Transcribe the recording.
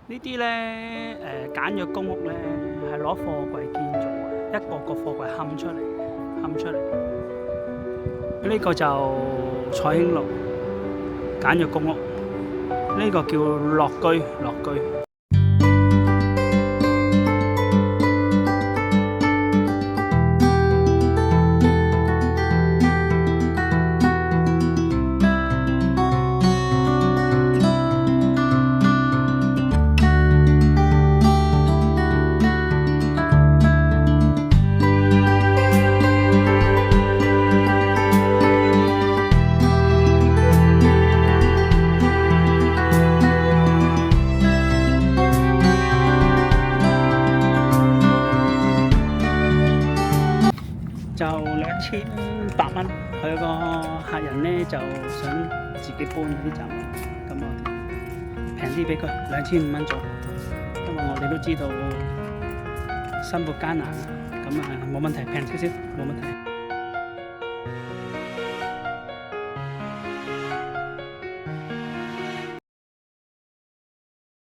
呢啲咧簡約公屋咧係攞貨櫃建造嘅，一個個貨櫃冚出嚟。呢個就彩興路簡約公屋，呢個叫樂居。就2800蚊，佢個客人咧就想自己搬嗰啲雜物，咁我哋平啲俾佢2500蚊左右，因為我哋都知道生活艱難，咁冇問題，平少少冇問題。